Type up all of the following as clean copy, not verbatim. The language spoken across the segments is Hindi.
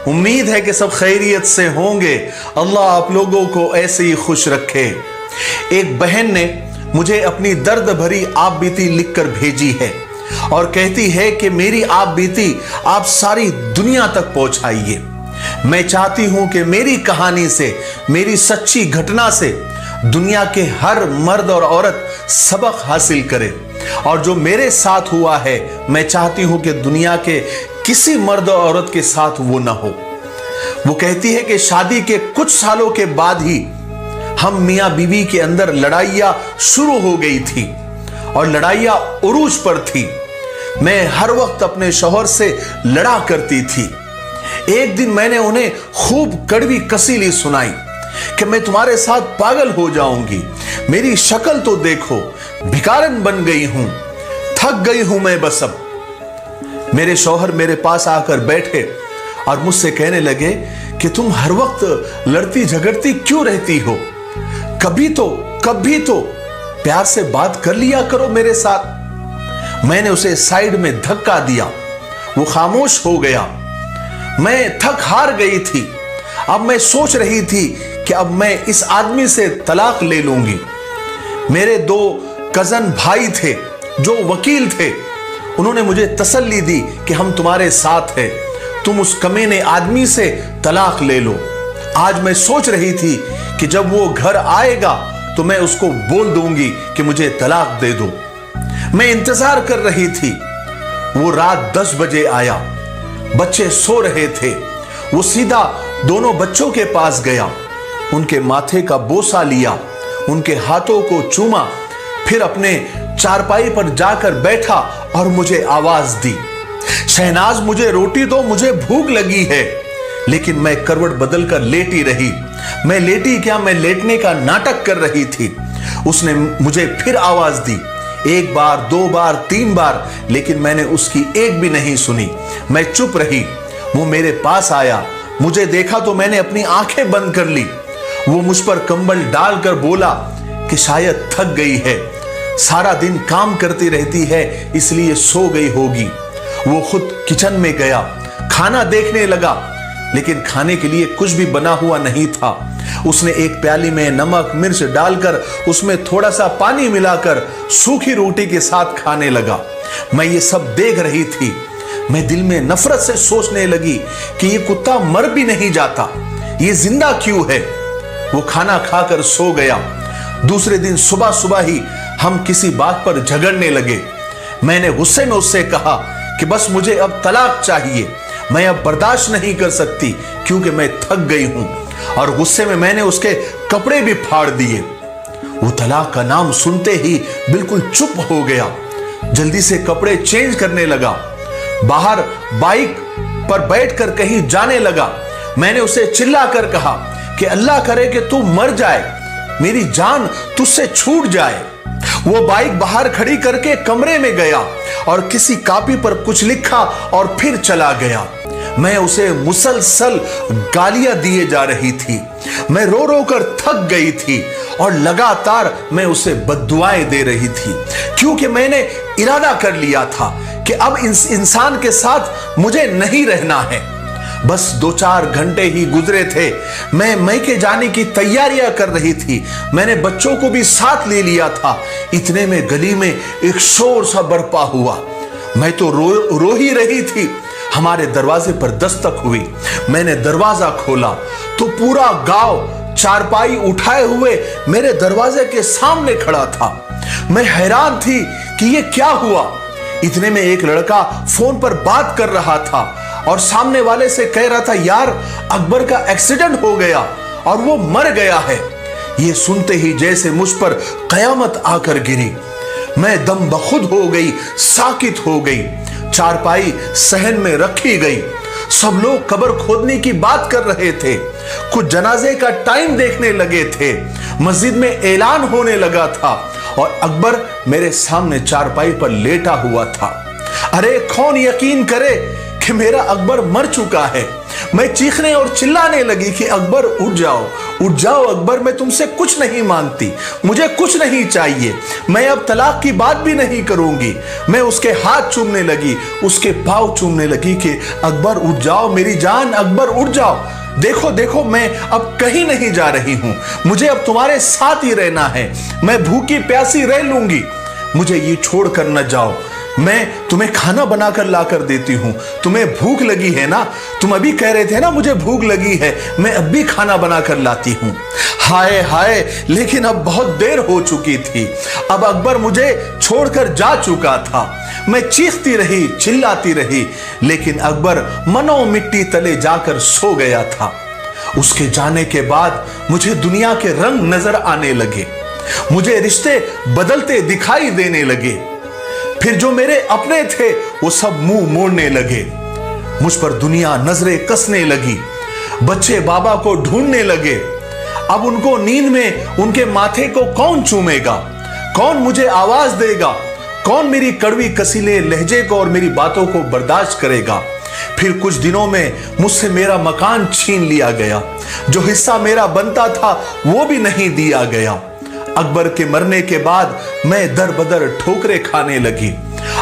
उम्मीद है कि सब खैरियत से होंगे। अल्लाह आप लोगों को ऐसे ही खुश रखे। एक बहन ने मुझे अपनी दर्द भरी आप बीती लिखकर भेजी है और कहती है कि मेरी आप बीती आप सारी दुनिया तक पहुंचाइए। मैं चाहती हूं कि मेरी कहानी से, मेरी सच्ची घटना से दुनिया के हर मर्द और औरत सबक हासिल करे, और जो मेरे साथ हुआ है मैं चाहती हूं कि दुनिया के किसी मर्द और औरत के साथ वो ना हो। वो कहती है कि शादी के कुछ सालों के बाद ही हम मियां बीवी के अंदर लड़ाइयां शुरू हो गई थी और लड़ाइयां उरूज पर थी। मैं हर वक्त अपने शौहर से लड़ा करती थी। एक दिन मैंने उन्हें खूब कड़वी कसीली सुनाई कि मैं तुम्हारे साथ पागल हो जाऊंगी, मेरी शक्ल तो देखो, भिखारन बन गई हूं, थक गई हूं मैं बस अब। मेरे शौहर मेरे पास आकर बैठे और मुझसे कहने लगे कि तुम हर वक्त लड़ती झगड़ती क्यों रहती हो, कभी तो प्यार से बात कर लिया करो मेरे साथ। मैंने उसे साइड में धक्का दिया, वो खामोश हो गया। मैं थक हार गई थी। अब मैं सोच रही थी कि अब मैं इस आदमी से तलाक ले लूंगी। मेरे 2 कजन भाई थे जो वकील थे, उन्होंने मुझे तसल्ली दी कि हम तुम्हारे साथ हैं, तुम उस कमीने आदमी से तलाक ले लो। आज मैं सोच रही थी कि जब वो घर आएगा तो मैं उसको बोल दूंगी कि मुझे तलाक दे दो। मैं इंतजार कर रही थी। वो रात 10 बजे आया, बच्चे सो रहे थे। वो सीधा दोनों बच्चों के पास गया, उनके माथे का बोसा लिया, उनके हाथों को चूमा, फिर अपने चारपाई पर जाकर बैठा और मुझे आवाज दी, शहनाज मुझे रोटी दो, मुझे भूख लगी है। लेकिन मैं करवट बदलकर लेटी रही। मैं लेटी क्या, मैं लेटने का नाटक कर रही थी। उसने मुझे फिर आवाज दी, 1 बार 2 बार 3 बार, लेकिन मैंने उसकी एक भी नहीं सुनी। मैं चुप रही। वो मेरे पास आया, मुझे देखा तो मैंने अपनी आंखें बंद कर ली। वो मुझ पर कंबल डालकर बोला कि शायद थक गई है, सारा दिन काम करती रहती है इसलिए सो गई होगी। वो खुद किचन में गया, खाना देखने लगा, लेकिन खाने के लिए कुछ भी बना हुआ नहीं था। उसने एक प्याली में नमक मिर्च डालकर उसमें थोड़ा सा पानी मिलाकर सूखी रोटी के साथ खाने लगा। मैं ये सब देख रही थी। मैं दिल में नफरत से सोचने लगी कि ये कुत्ता मर भी नहीं जाता, ये जिंदा क्यों है। वो खाना खाकर सो गया। दूसरे दिन सुबह सुबह ही हम किसी बात पर झगड़ने लगे। मैंने गुस्से में उससे कहा कि बस मुझे अब तलाक चाहिए, मैं अब बर्दाश्त नहीं कर सकती क्योंकि मैं थक गई हूं। और गुस्से में मैंने उसके कपड़े भी फाड़ दिए। वो तलाक का नाम सुनते ही बिल्कुल चुप हो गया, जल्दी से कपड़े चेंज करने लगा, बाहर बाइक पर बैठकर कहीं जाने लगा। मैंने उसे चिल्लाकर कहा कि अल्लाह करे कि तू मर जाए, मेरी जान तुझसे छूट जाए। वो बाइक बाहर खड़ी करके कमरे में गया और किसी कॉपी पर कुछ लिखा और फिर चला गया। मैं उसे मुसलसल गालियां दिए जा रही थी। मैं रो रो कर थक गई थी और लगातार मैं उसे बद्दुआएं दे रही थी, क्योंकि मैंने इरादा कर लिया था कि अब इस इंसान के साथ मुझे नहीं रहना है। बस 2-4 घंटे ही गुजरे थे। मैं मैके जाने की तैयारियां कर रही थी। मैंने बच्चों को भी साथ ले लिया था। इतने में गली में एक शोर सा बरपा हुआ। मैं तो रो ही रही थी। हमारे दरवाजे पर दस्तक हुई। मैंने दरवाजा खोला तो पूरा गांव चारपाई उठाए हुए मेरे दरवाजे के सामने खड़ा था। मैं हैरान थी कि ये क्या हुआ। इतने में एक लड़का फोन पर बात कर रहा था और सामने वाले से कह रहा था, यार अकबर का एक्सीडेंट हो गया और वो मर गया है। ये सुनते ही जैसे मुझ पर कयामत आकर गिरी। मैं दम बखुद हो गई, साकित हो गई। चारपाई सहन में रखी गई। सब लोग कब्र खोदने की बात कर रहे थे। कुछ जनाजे का टाइम देखने लगे थे। मस्जिद में ऐलान होने लगा था और अकबर मेरे सामने चारपाई पर लेटा हुआ था। अरे कौन यकीन करे कि मेरा अकबर मर चुका है। मैं चीखने और चिल्लाने लगी कि अकबर उठ जाओ, उठ जाओ अकबर, मैं तुमसे कुछ नहीं मांगती, मुझे कुछ नहीं चाहिए, मैं अब तलाक की बात भी नहीं करूंगी। मैं उसके हाथ चूमने लगी, उसके पाँव चूमने लगी कि अकबर उठ जाओ मेरी जान, अकबर उठ जाओ, देखो देखो मैं अब कहीं नहीं जा रही हूं, मुझे अब तुम्हारे साथ ही रहना है, मैं भूखी प्यासी रह लूंगी, मुझे ये छोड़कर न जाओ, मैं तुम्हें खाना बनाकर लाकर देती हूं, तुम्हें भूख लगी है ना, तुम अभी कह रहे थे ना मुझे भूख लगी है, मैं अब भी खाना बनाकर लाती हूं। हाय हाय, लेकिन अब बहुत देर हो चुकी थी, अब अकबर मुझे छोड़कर जा चुका था। मैं चीखती रही, चिल्लाती रही, लेकिन अकबर मनो मिट्टी तले जाकर सो गया था। उसके जाने के बाद मुझे दुनिया के रंग नजर आने लगे, मुझे रिश्ते बदलते दिखाई देने लगे, फिर जो मेरे अपने थे वो सब मुंह मोड़ने लगे, मुझ पर दुनिया नजरें कसने लगी, बच्चे बाबा को ढूंढने लगे, अब उनको नींद में उनके माथे को कौन चूमेगा, कौन मुझे आवाज देगा, कौन मेरी कड़वी कसीले लहजे को और मेरी बातों को बर्दाश्त करेगा। फिर कुछ दिनों में मुझसे मेरा मकान छीन लिया गया, जो हिस्सा मेरा बनता था वो भी नहीं दिया गया। अकबर के मरने के बाद मैं दर बदर ठोकरें खाने लगी।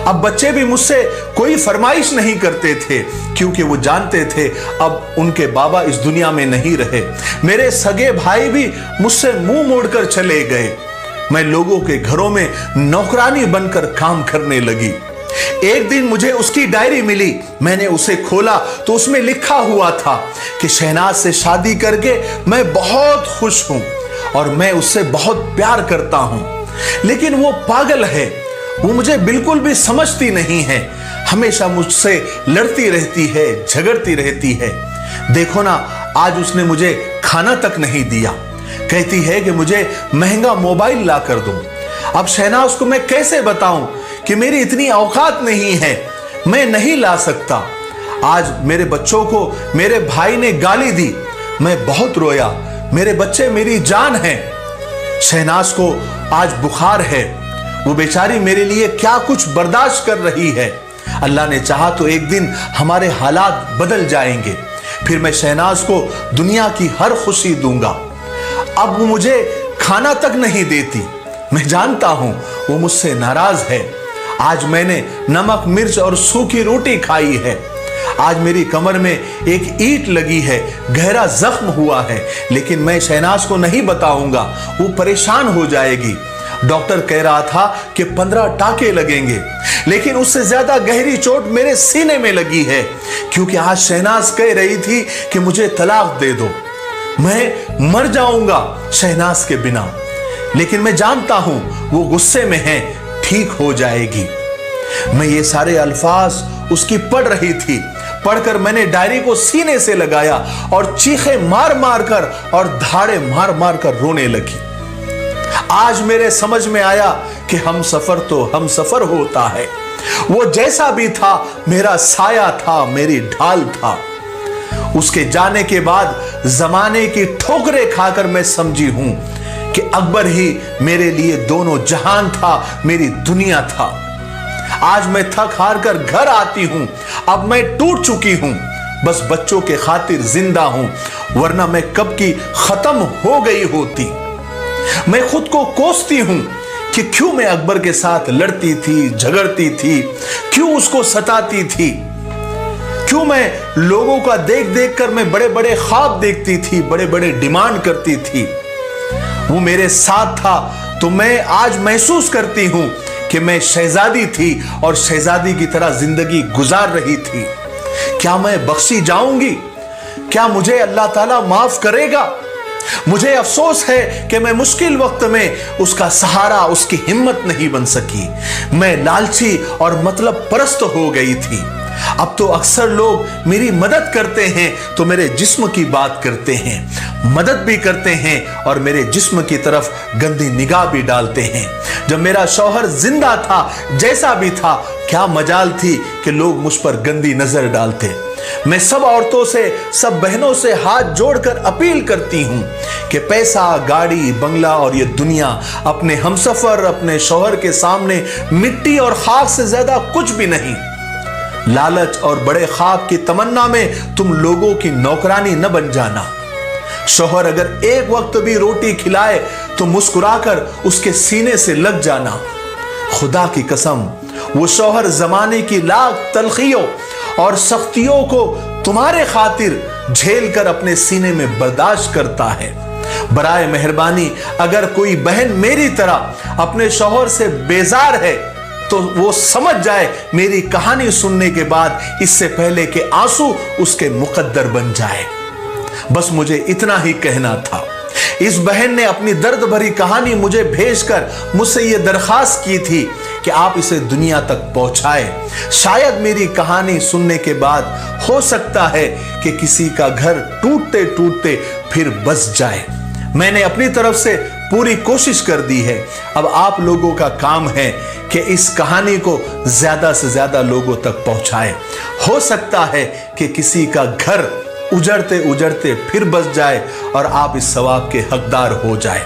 अब बच्चे भी मुझसे कोई फरमाइश नहीं करते थे, क्योंकि वो जानते थे अब उनके बाबा इस दुनिया में नहीं रहे। मेरे सगे भाई भी मुझसे मुंह मोड़कर चले गए। मैं लोगों के घरों में नौकरानी बनकर काम करने लगी। एक दिन मुझे उसकी डायरी मिली, मैंने उसे खोला तो उसमें लिखा हुआ था कि शहनाज से शादी करके मैं बहुत खुश हूं और मैं उससे बहुत प्यार करता हूं, लेकिन वो पागल है, वो मुझे बिल्कुल भी समझती नहीं है, हमेशा मुझसे लड़ती रहती है, झगड़ती रहती है। देखो ना, आज उसने मुझे खाना तक नहीं दिया, कहती है कि मुझे महंगा मोबाइल ला कर दो। अब शहनाज को मैं कैसे बताऊं कि मेरी इतनी औकात नहीं है, मैं नहीं ला सकता। आज मेरे बच्चों को मेरे भाई ने गाली दी, मैं बहुत रोया, मेरे बच्चे मेरी जान हैं। शहनाज को आज बुखार है, वो बेचारी मेरे लिए क्या कुछ बर्दाश्त कर रही है। अल्लाह ने चाहा तो एक दिन हमारे हालात बदल जाएंगे, फिर मैं शहनाज को दुनिया की हर खुशी दूंगा। अब वो मुझे खाना तक नहीं देती, मैं जानता हूं वो मुझसे नाराज है। आज मैंने नमक मिर्च और सूखी रोटी खाई है, आज मेरी कमर में एक ईंट लगी है, गहरा जख्म हुआ है, लेकिन मैं शहनाज को नहीं बताऊंगा, वो परेशान हो जाएगी। डॉक्टर कह रहा था कि 15 टाके लगेंगे, लेकिन उससे ज्यादा गहरी चोट मेरे सीने में लगी है, क्योंकि आज शहनाज कह रही थी कि मुझे तलाक दे दो, मैं मर जाऊंगा शहनाज के बिना। लेकिन मैं जानता हूं वो गुस्से में है, ठीक हो जाएगी। मैं ये सारे अल्फाज उसकी पढ़ रही थी, पढ़कर मैंने डायरी को सीने से लगाया और चीखे मार मार कर और धाड़े मार मार कर रोने लगी। आज मेरे समझ में आया कि हम सफर तो हम सफर होता है, वो जैसा भी था मेरा साया था, मेरी ढाल था। उसके जाने के बाद जमाने की ठोकरें खाकर मैं समझी हूं कि अकबर ही मेरे लिए दोनों जहान था, मेरी दुनिया था। आज मैं थक हार कर घर आती हूं, अब मैं टूट चुकी हूं, बस बच्चों के खातिर जिंदा हूं, वरना मैं कब की खत्म हो गई होती। मैं खुद को कोसती हूं कि क्यों मैं अकबर के साथ लड़ती थी, झगड़ती थी, क्यों उसको सताती थी, क्यों मैं लोगों का देख देख कर मैं बड़े बड़े ख्वाब देखती थी, बड़े बड़े डिमांड करती थी। वो मेरे साथ था तो मैं आज महसूस करती हूं कि मैं शहजादी थी और शहजादी की तरह जिंदगी गुजार रही थी। क्या मैं बख्शी जाऊंगी? क्या मुझे अल्लाह ताला माफ करेगा? मुझे अफसोस है कि मैं मुश्किल वक्त में उसका सहारा, उसकी हिम्मत नहीं बन सकी। मैं लालची और मतलब परस्त हो गई थी। अब तो अक्सर लोग मेरी मदद करते हैं तो मेरे जिस्म की बात करते हैं, मदद भी करते हैं और मेरे जिस्म की तरफ गंदी निगाह भी डालते हैं। जब मेरा शौहर जिंदा था, जैसा भी था, क्या मजाल थी कि लोग मुझ पर गंदी नजर डालते। मैं सब औरतों से, सब बहनों से हाथ जोड़कर अपील करती हूं कि पैसा, गाड़ी, बंगला और ये दुनिया अपने हमसफर, अपने शौहर के सामने मिट्टी और खाक से ज्यादा कुछ भी नहीं। लालच और बड़े ख्वाब की तमन्ना में तुम लोगों की नौकरानी न बन जाना। शौहर अगर एक वक्त भी रोटी खिलाए तो मुस्कुराकर उसके सीने से लग जाना। खुदा की कसम, वो शौहर जमाने की लाख तलखियों और सख्तियों को तुम्हारे खातिर झेल कर अपने सीने में बर्दाश्त करता है। बराए मेहरबानी अगर कोई बहन मेरी तरह अपने शौहर से बेजार है तो वो समझ जाए मेरी कहानी सुनने के बाद, इससे पहले कि आंसू उसके मुकद्दर बन जाए। बस मुझे इतना ही कहना था। इस बहन ने अपनी दर्द भरी कहानी मुझे भेजकर मुझसे यह दरखास्त की थी कि आप इसे दुनिया तक पहुंचाए। शायद मेरी कहानी सुनने के बाद हो सकता है कि किसी का घर टूटते टूटते फिर बस जाए। मैंने अपनी तरफ से पूरी कोशिश कर दी है। अब आप लोगों का काम है कि इस कहानी को ज्यादा से ज्यादा लोगों तक पहुंचाएं। हो सकता है कि किसी का घर उजड़ते उजड़ते फिर बस जाए और आप इस सवाब के हकदार हो जाए।